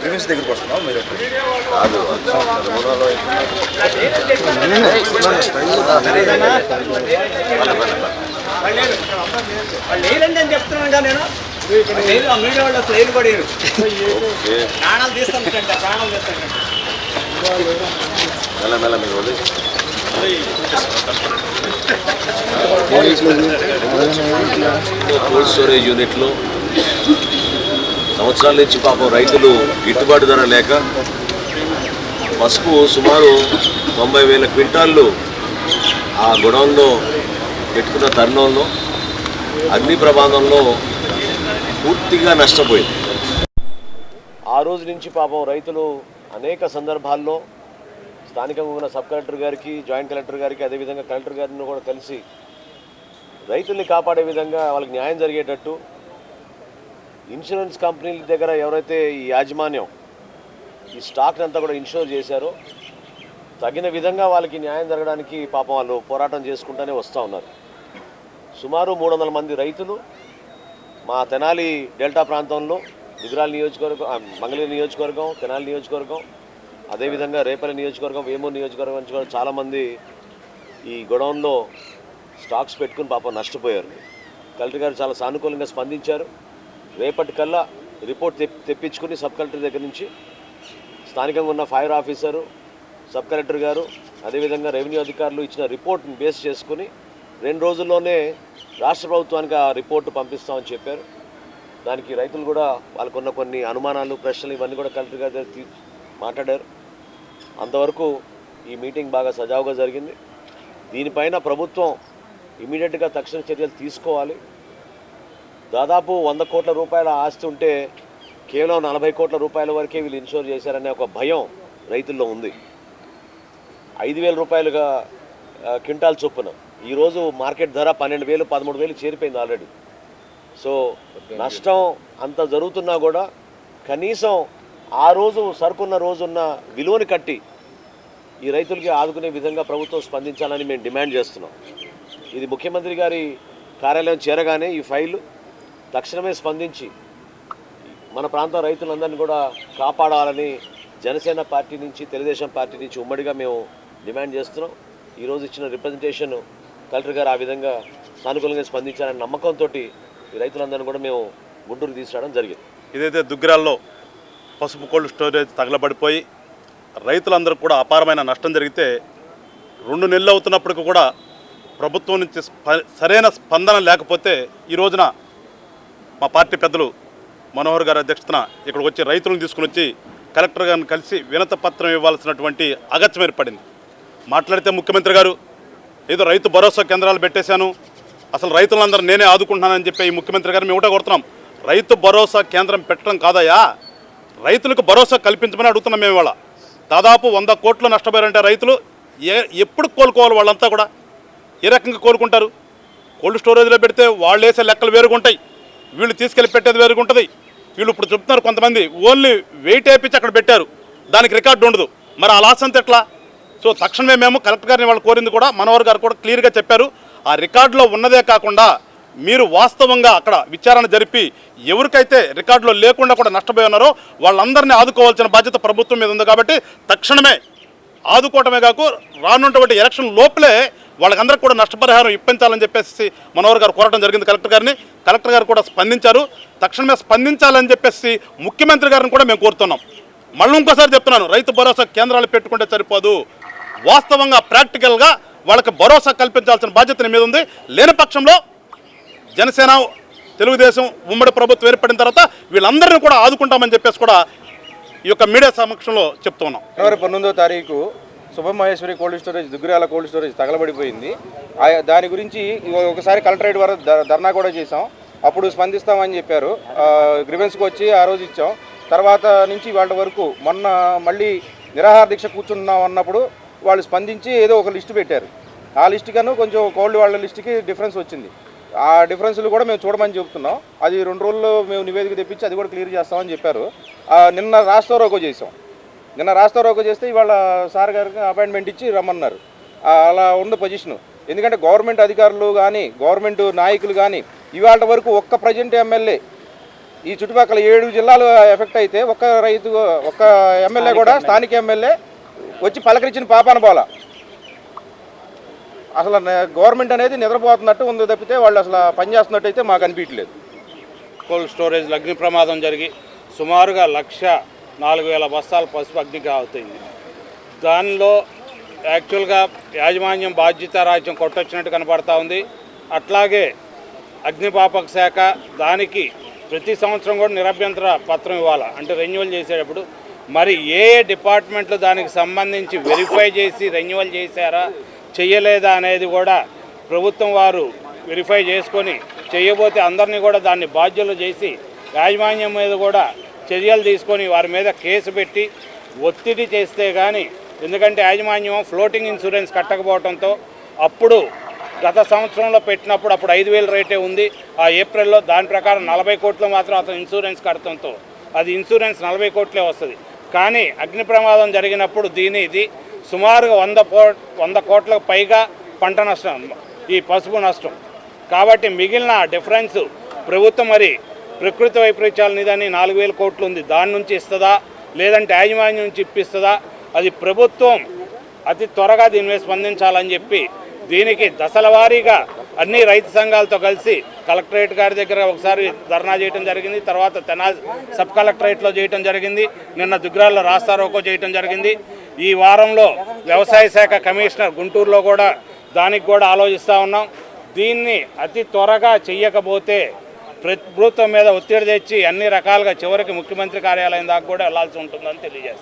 Grievance దగ్గరికి వస్తున్నాం మీరు కాదు లేదండి చెప్తున్నాను నేను మీడియా వాళ్ళు అసలు ఏది పడారు ప్రాణాలు తీస్తానంట ప్రాణాలు తీస్తానంట మెల్ల మెల్ల మీరు వదిలేసి కోల్డ్ స్టోరేజ్ యూనిట్లో సంవత్సరాల నుంచి పాపం రైతులు గిట్టుబాటు ధర లేక పసుపు సుమారు 90,000 క్వింటాళ్ళు ఆ గొడవల్లో పెట్టుకున్న తరుణంలో అగ్ని ప్రమాదంలో పూర్తిగా నష్టపోయింది. ఆ రోజు నుంచి పాపం రైతులు అనేక సందర్భాల్లో స్థానికంగా ఉన్న సబ్ కలెక్టర్ గారికి, జాయింట్ కలెక్టర్ గారికి, అదేవిధంగా కలెక్టర్ గారిని కూడా కలిసి రైతుల్ని కాపాడే విధంగా వాళ్ళకి న్యాయం జరిగేటట్టు ఇన్సూరెన్స్ కంపెనీల దగ్గర ఎవరైతే ఈ యాజమాన్యం ఈ స్టాక్ని అంతా కూడా ఇన్సూర్ చేశారో తగిన విధంగా వాళ్ళకి న్యాయం జరగడానికి పాపం వాళ్ళు పోరాటం చేసుకుంటూనే వస్తూ ఉన్నారు. సుమారు 300 మంది రైతులు మా తెనాలి డెల్టా ప్రాంతంలో దిగురాల నియోజకవర్గం, మంగళగిరి నియోజకవర్గం, తెనాలి నియోజకవర్గం, అదేవిధంగా రేపల్లి నియోజకవర్గం, వేమూరు నియోజకవర్గం నుంచి కూడా చాలామంది ఈ గొడౌన్లో స్టాక్స్ పెట్టుకుని పాపం నష్టపోయారు. కలెక్టర్ గారు చాలా సానుకూలంగా స్పందించారు. రేపటికల్లా రిపోర్ట్ తెప్పించుకుని సబ్ కలెక్టర్ దగ్గర నుంచి స్థానికంగా ఉన్న ఫైర్ ఆఫీసరు, సబ్ కలెక్టర్ గారు, అదేవిధంగా రెవెన్యూ అధికారులు ఇచ్చిన రిపోర్ట్ని బేస్ చేసుకుని 2 రోజుల్లోనే రాష్ట్ర ప్రభుత్వానికి ఆ రిపోర్టు పంపిస్తామని చెప్పారు. దానికి రైతులు కూడా వాళ్ళకున్న కొన్ని అనుమానాలు, ప్రశ్నలు ఇవన్నీ కూడా కలెక్టర్ గారి దగ్గర మాట్లాడారు. అంతవరకు ఈ మీటింగ్ బాగా సజావుగా జరిగింది. దీనిపైన ప్రభుత్వం ఇమీడియట్గా తక్షణ చర్యలు తీసుకోవాలి. దాదాపు 100 కోట్ల రూపాయల ఆస్తి ఉంటే కేవలం 40 కోట్ల రూపాయల వరకే వీళ్ళు ఇన్షూర్ చేశారనే ఒక భయం రైతుల్లో ఉంది. 5,000 రూపాయలుగా క్వింటాల్ చొప్పున ఈరోజు మార్కెట్ ధర 12,000, 13,000 చేరిపోయింది ఆల్రెడీ. సో నష్టం అంత జరుగుతున్నా కూడా కనీసం ఆ రోజు సరుకున్న రోజున్న విలువని కట్టి ఈ రైతులకి ఆదుకునే విధంగా ప్రభుత్వం స్పందించాలని మేము డిమాండ్ చేస్తున్నాం. ఇది ముఖ్యమంత్రి గారి కార్యాలయం చేరగానే ఈ ఫైలు తక్షణమే స్పందించి మన ప్రాంత రైతులందరినీ కూడా కాపాడాలని జనసేన పార్టీ నుంచి, తెలుగుదేశం పార్టీ నుంచి ఉమ్మడిగా మేము డిమాండ్ చేస్తున్నాం. ఈరోజు ఇచ్చిన రిప్రజెంటేషన్ కలెక్టర్ గారు ఆ విధంగా సానుకూలంగా స్పందించాలనే నమ్మకంతో ఈ రైతులందరినీ కూడా మేము గుంటూరు తీసుకురావడం జరిగింది. ఇదైతే దుగ్గిరాల్లో పసుపు కోల్డ్ స్టోరేజ్ తగలబడిపోయి రైతులందరూ కూడా అపారమైన నష్టం జరిగితే 2 నెలలు అవుతున్నప్పటికీ కూడా ప్రభుత్వం నుంచి సరైన స్పందన లేకపోతే ఈ రోజున మా పార్టీ పెద్దలు మనోహర్ గారి అధ్యక్షతన ఇక్కడికి వచ్చి రైతులను తీసుకుని వచ్చి కలెక్టర్ గారిని కలిసి వినతి పత్రం ఇవ్వాల్సినటువంటి అగత్యం ఏర్పడింది. మాట్లాడితే ముఖ్యమంత్రి గారు ఏదో రైతు భరోసా కేంద్రాలు పెట్టేశాను, అసలు రైతులందరూ నేనే ఆదుకుంటున్నానని చెప్పి ఈ ముఖ్యమంత్రి గారు మేము ఒకటే కోరుతున్నాం, రైతు భరోసా కేంద్రం పెట్టడం కాదయా, రైతులకు భరోసా కల్పించమని అడుగుతున్నాం మేము. ఇవాళ దాదాపు 100 కోట్లు నష్టపోయారంటే రైతులు ఎప్పుడు కోలుకోవాలి? వాళ్ళంతా కూడా ఏ రకంగా కోలుకుంటారు? కోల్డ్ స్టోరేజ్లో పెడితే వాళ్ళు వేసే లెక్కలు వేరుగుంటాయి, వీళ్ళు తీసుకెళ్ళి పెట్టేది వేరుగుంటుంది. వీళ్ళు ఇప్పుడు చెప్తున్నారు కొంతమంది ఓన్లీ వెయిట్ వేయించి అక్కడ పెట్టారు, దానికి రికార్డు ఉండదు. మరి ఆ లాస్ అంతా ఎట్లా? సో తక్షణమే మేము కలెక్టర్ గారిని వాళ్ళు కోరింది కూడా మనోహర్ గారు కూడా క్లియర్గా చెప్పారు, ఆ రికార్డులో ఉన్నదే కాకుండా మీరు వాస్తవంగా అక్కడ విచారణ జరిపి ఎవరికైతే రికార్డులో లేకుండా కూడా నష్టపోయి ఉన్నారో వాళ్ళందరినీ ఆదుకోవాల్సిన బాధ్యత ప్రభుత్వం మీద ఉంది. కాబట్టి తక్షణమే ఆదుకోవటమే కాకు రానున్నటువంటి ఎలక్షన్ లోపలే వాళ్ళకందరికీ కూడా నష్టపరిహారం ఇప్పించాలని చెప్పేసి మనోహర్ గారు కోరడం జరిగింది కలెక్టర్ గారిని. కలెక్టర్ గారు కూడా స్పందించారు. తక్షణమే స్పందించాలని చెప్పేసి ముఖ్యమంత్రి గారిని కూడా మేము కోరుతున్నాం. మళ్ళీ ఇంకోసారి చెప్తున్నాను, రైతు భరోసా కేంద్రాలు పెట్టుకుంటే సరిపోదు, వాస్తవంగా ప్రాక్టికల్గా వాళ్ళకి భరోసా కల్పించాల్సిన బాధ్యత మీద ఉంది. లేని పక్షంలో జనసేన, తెలుగుదేశం ఉమ్మడి ప్రభుత్వం ఏర్పడిన తర్వాత వీళ్ళందరినీ కూడా ఆదుకుంటామని చెప్పేసి కూడా ఈ యొక్క మీడియా సమక్షంలో చెప్తూ ఉన్నాం. జనవరి 19వ తారీఖు Shubhamaheshwari cold storage, Duggirala cold storage తగలబడిపోయింది. దాని గురించి ఒకసారి కలెక్టరేట్ వరకు ధర్నా కూడా చేసాం. అప్పుడు స్పందిస్తామని చెప్పారు. గ్రీవెన్స్కి వచ్చి ఆ రోజు ఇచ్చాం. తర్వాత నుంచి వాళ్ళ వరకు మొన్న మళ్ళీ నిరాహార దీక్ష కూర్చున్నాం అన్నప్పుడు వాళ్ళు స్పందించి ఏదో ఒక లిస్టు పెట్టారు. ఆ లిస్టు కన్నా కొంచెం కోల్డ్ వాళ్ళ లిస్టుకి డిఫరెన్స్ వచ్చింది. ఆ డిఫరెన్స్లు కూడా మేము చూడమని చెప్తున్నాం. అది 2 రోజుల్లో మేము నివేదిక తెప్పించి అది కూడా క్లియర్ చేస్తామని చెప్పారు. నిన్న రాస్తారోకో చేసాం. నిన్న రాస్తారోకో చేస్తే ఇవాళ సార్ గారికి అపాయింట్మెంట్ ఇచ్చి రమ్మన్నారు. అలా ఉన్న పొజిషను. ఎందుకంటే గవర్నమెంట్ అధికారులు కానీ, గవర్నమెంట్ నాయకులు కానీ ఇవాళ వరకు ఒక్క ప్రజెంట్ ఎమ్మెల్యే ఈ చుట్టుపక్కల 7 జిల్లాలు ఎఫెక్ట్ అయితే ఒక్క ఎమ్మెల్యే కూడా స్థానిక ఎమ్మెల్యే వచ్చి పలకరించిన పాపాన పోలా. అసలు గవర్నమెంట్ అనేది నిద్రపోతున్నట్టు ఉంది తప్పితే వాళ్ళు అసలు పనిచేస్తున్నట్టు అయితే మాకు అనిపించలేదు. కోల్డ్ స్టోరేజ్లో అగ్ని ప్రమాదం జరిగి సుమారుగా 1,04,000 బస్తాల పసుపు అగ్నికి అవుతుంది. దానిలో యాక్చువల్గా యాజమాన్యం బాధ్యతారాజ్యం కొట్టొచ్చినట్టు కనపడతా ఉంది. అట్లాగే అగ్నిమాపక శాఖ దానికి ప్రతి సంవత్సరం కూడా నిరభ్యంతర పత్రం ఇవ్వాలి, అంటే రెన్యువల్ చేసేటప్పుడు మరి ఏ డిపార్ట్మెంట్లు దానికి సంబంధించి వెరిఫై చేసి రెన్యువల్ చేశారా చెయ్యలేదా అనేది కూడా ప్రభుత్వం వారు వెరిఫై చేసుకొని చేయబోతే అందరినీ కూడా దాన్ని బాధ్యులు చేసి యాజమాన్యం మీద కూడా చర్యలు తీసుకొని వారి మీద కేసు పెట్టి ఒత్తిడి చేస్తే కానీ, ఎందుకంటే యాజమాన్యం ఫ్లోటింగ్ ఇన్సూరెన్స్ కట్టకపోవడంతో అప్పుడు గత సంవత్సరంలో పెట్టినప్పుడు అప్పుడు 5,000 రేటే ఉంది. ఆ ఏప్రిల్లో దాని ప్రకారం 40 కోట్లు మాత్రం అతను ఇన్సూరెన్స్ కడతంతో అది ఇన్సూరెన్స్ 40 కోట్లే వస్తుంది. కానీ అగ్ని ప్రమాదం జరిగినప్పుడు ఇది సుమారుగా 100 కోట్లకు పైగా పంట నష్టం, ఈ పసుపు నష్టం. కాబట్టి మిగిలిన డిఫరెన్స్ ప్రభుత్వం మరి ప్రకృతి వైపరీత్యాల నిధని 4,000 కోట్లు ఉంది, దాని నుంచి ఇస్తుందా లేదంటే యాజమాన్యం నుంచి ఇప్పిస్తుందా, అది ప్రభుత్వం అతి త్వరగా దీని మీద స్పందించాలని చెప్పి దీనికి దశల వారీగా అన్ని రైతు సంఘాలతో కలిసి కలెక్టరేట్ గారి దగ్గర ఒకసారి ధర్నా చేయడం జరిగింది, తర్వాత తెనాలి సబ్ కలెక్టరేట్లో చేయడం జరిగింది, నిన్న దుగ్రాల్లో రాస్తారోకో చేయడం జరిగింది. ఈ వారంలో వ్యవసాయ శాఖ కమిషనర్ గుంటూరులో కూడా దానికి కూడా ఆలోచిస్తూ ఉన్నాం. దీన్ని అతి త్వరగా చెయ్యకపోతే ప్రభుత్వం మీద ఒత్తిడి తెచ్చి అన్ని రకాలుగా చివరికి ముఖ్యమంత్రి కార్యాలయం దాకా కూడా వెళ్లాల్సి ఉంటుందని తెలియజేస్తాం.